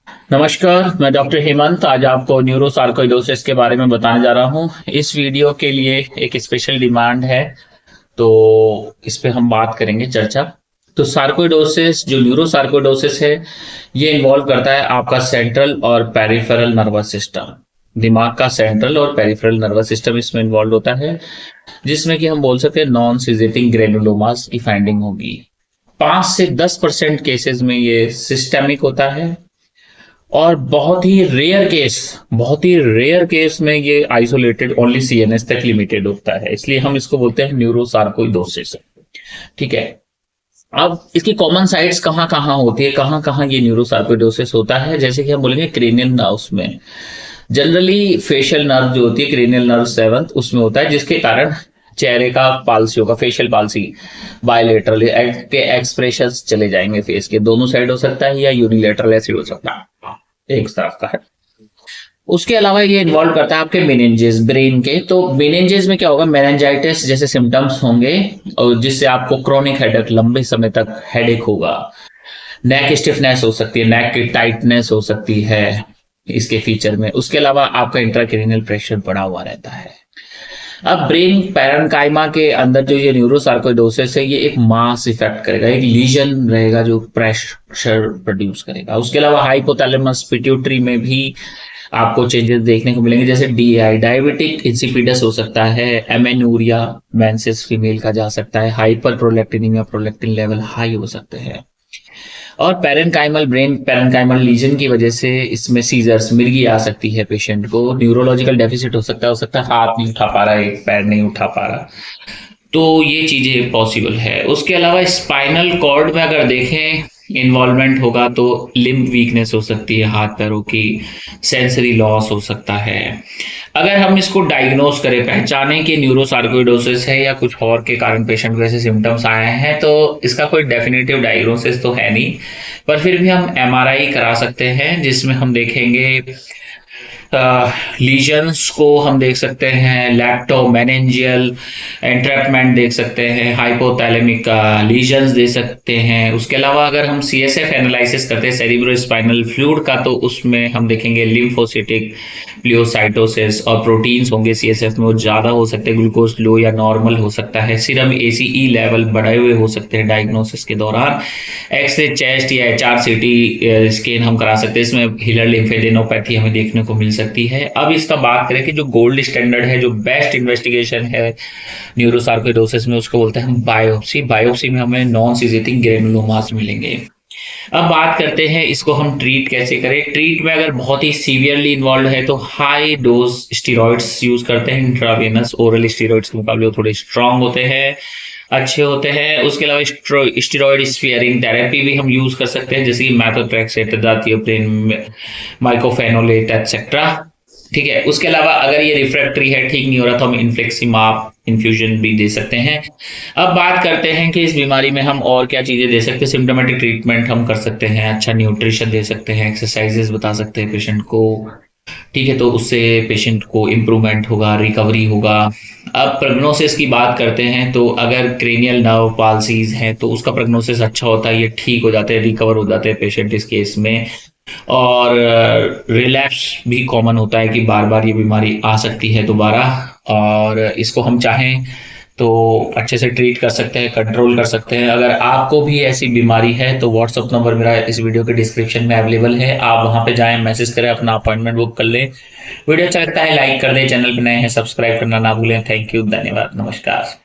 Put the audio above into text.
नमस्कार, मैं डॉक्टर हेमंत आज आपको न्यूरोसार्कोइडोसिस के बारे में बताने जा रहा हूँ। इस वीडियो के लिए एक स्पेशल डिमांड है, तो इस पे हम बात करेंगे चर्चा। तो सार्कोइडोसिस जो न्यूरोसार्कोइडोसिस है, ये इन्वॉल्व करता है आपका सेंट्रल और पेरिफेरल नर्वस सिस्टम। दिमाग का सेंट्रल और पेरिफेरल नर्वस सिस्टम इसमें इन्वॉल्व होता है, जिसमें कि हम बोल सकते हैं नॉन सिजेटिंग ग्रेनुलोमास की फाइंडिंग होगी। 5 से 10% केसेस में ये सिस्टेमिक होता है और बहुत ही रेयर केस में ये आइसोलेटेड ओनली सीएनएस तक लिमिटेड होता है, इसलिए हम इसको बोलते हैं न्यूरोसार्कोइडोसिस। ठीक है। अब इसकी कॉमन साइट्स कहाँ कहाँ होती है, कहाँ कहाँ ये न्यूरोसार्कोइडोसिस होता है, जैसे कि हम बोलेंगे क्रेनियल नर्व्स में। जनरली फेशियल नर्व जो होती है, क्रेनियल नर्व 7 उसमें होता है, जिसके कारण चेहरे का पालसी होगा, फेशियल पालसी। बायलेटरल एक्सप्रेशंस चले जाएंगे, फेस के दोनों साइड हो सकता है, या यूनिलेटरल ऐसे हो सकता है, एक तरफ का है। उसके अलावा ये इन्वॉल्व करता है आपके मेनिंजेस ब्रेन के। तो मेनिंजेस में क्या होगा, मेनिंजाइटिस जैसे सिम्टम्स होंगे, और जिससे आपको क्रोनिक हेडेक, लंबे समय तक हेडेक होगा। नेक स्टिफनेस हो सकती है, नेक की टाइटनेस हो सकती है इसके फीचर में। उसके अलावा आपका इंट्राक्रेनियल प्रेशर बढ़ा हुआ रहता है। अब ब्रेन पैरेन्काइमा के अंदर जो ये न्यूरोसार्कोइडोसिस है, ये एक मास इफेक्ट करेगा, एक लीजन रहेगा जो प्रेशर प्रोड्यूस करेगा। उसके अलावा हाइपोथैलेमस पिट्यूटरी में भी आपको चेंजेस देखने को मिलेंगे, जैसे डीआई डायबिटिक इंसिपिडस हो सकता है, एमेनूरिया मेंसेस फीमेल का जा सकता है, हाइपर प्रोलैक्टिनिमिया, प्रोलैक्टिन लेवल हाई हो सकते हैं। और पैरेन्काइमल ब्रेन पैरेन्काइमल लीजन की वजह से इसमें सीजर्स, मिर्गी आ सकती है पेशेंट को। न्यूरोलॉजिकल डेफिसिट हो सकता है हाथ नहीं उठा पा रहा है, एक पैर नहीं उठा पा रहा। तो ये चीजें पॉसिबल है। उसके अलावा स्पाइनल कॉर्ड में अगर देखें इन्वॉल्वमेंट होगा तो लिम्ब वीकनेस हो सकती है, हाथ पैरों की, सेंसरी लॉस हो सकता है। अगर हम इसको डायग्नोस करें, पहचाने कि न्यूरोसार्कोइडोसिस है या कुछ और के कारण पेशेंट को ऐसे सिम्टम्स आए हैं, तो इसका कोई डेफिनेटिव डायग्नोसिस तो है नहीं, पर फिर भी हम एमआरआई करा सकते हैं, जिसमें हम देखेंगे लीजन्स को हम देख सकते हैं, लैप्टोमेनेंजियल एंट्रैपमेंट देख सकते हैं, हाइपोथैलेमिक लीजन्स देख सकते हैं। उसके अलावा अगर हम सीएसएफ एनालिसिस करते हैं सेरिब्रोस्पाइनल फ्लूइड का, तो उसमें हम देखेंगे लिम्फोसिटिक प्लियोसाइटोसिस, और प्रोटीन्स होंगे सीएसएफ में वो ज्यादा हो सकते हैं, ग्लूकोज लो या नॉर्मल हो सकता है, सीरम एसीई लेवल बढ़े हुए हो सकते हैं डायग्नोसिस के दौरान। एक्सरे चेस्ट या एचआरसीटी स्कैन हम करा सकते हैं, इसमें हिलर लिम्फेडेनोपैथी हमें देखने को मिल सकती है। अब इसका बात करें कि जो गोल्ड स्टैंडर्ड है, जो बेस्ट इन्वेस्टिगेशन है न्यूरोसार्कोइडोसिस में, उसको बोलते हैं बायोप्सी। बायोप्सी में हमें नॉन सिजेटिंग ग्रेनुलोमास मिलेंगे। अब बात करते हैं इसको हम ट्रीट कैसे करें। ट्रीट में अगर बहुत ही सीवियरली इन्वॉल्व है तो हाई डोज स्टीरॉइड्स यूज करते हैं। इंट्रावेनस ओरल स्टीरॉइड्स के मुकाबले वो थोड़े स्ट्रांग होते हैं, अच्छे होते हैं। उसके अलावा स्टीरॉइड स्फीयरिंग थेरेपी भी हम यूज कर सकते हैं, जैसे कि मैथोट्रेक्सेट, दातियोप्रिन, माइकोफेनोलेट एक्सेट्रा। ठीक है। उसके अलावा अगर ये रिफ्रैक्टरी है, ठीक नहीं हो रहा, तो हम इन्फ्लेक्सिमाब इन्फ्यूजन भी दे सकते हैं। अब बात करते हैं कि इस बीमारी में हम और क्या चीजें दे सकते हैं। सिम्टोमेटिक ट्रीटमेंट हम कर सकते हैं, अच्छा न्यूट्रिशन दे सकते हैं, एक्सरसाइजेस बता सकते हैं पेशेंट को। ठीक है, तो उससे पेशेंट को इम्प्रूवमेंट होगा, रिकवरी होगा। अब प्रोग्नोसिस की बात करते हैं, तो अगर क्रेनियल नर्व पाल्सीज हैं तो उसका प्रोग्नोसिस अच्छा होता है, ये ठीक हो जाते हैं, रिकवर हो जाते हैं पेशेंट इस केस में। और रिलैप्स भी कॉमन होता है कि बार बार ये बीमारी आ सकती है दोबारा, और इसको हम चाहें तो अच्छे से ट्रीट कर सकते हैं, कंट्रोल कर सकते हैं। अगर आपको भी ऐसी बीमारी है तो व्हाट्सअप नंबर मेरा इस वीडियो के डिस्क्रिप्शन में अवेलेबल है, आप वहां पे जाएं, मैसेज करें, अपना अपॉइंटमेंट बुक कर लें। वीडियो अच्छा लगता है लाइक कर दें, चैनल पे नए हैं सब्सक्राइब करना ना भूलें। थैंक यू, धन्यवाद, नमस्कार।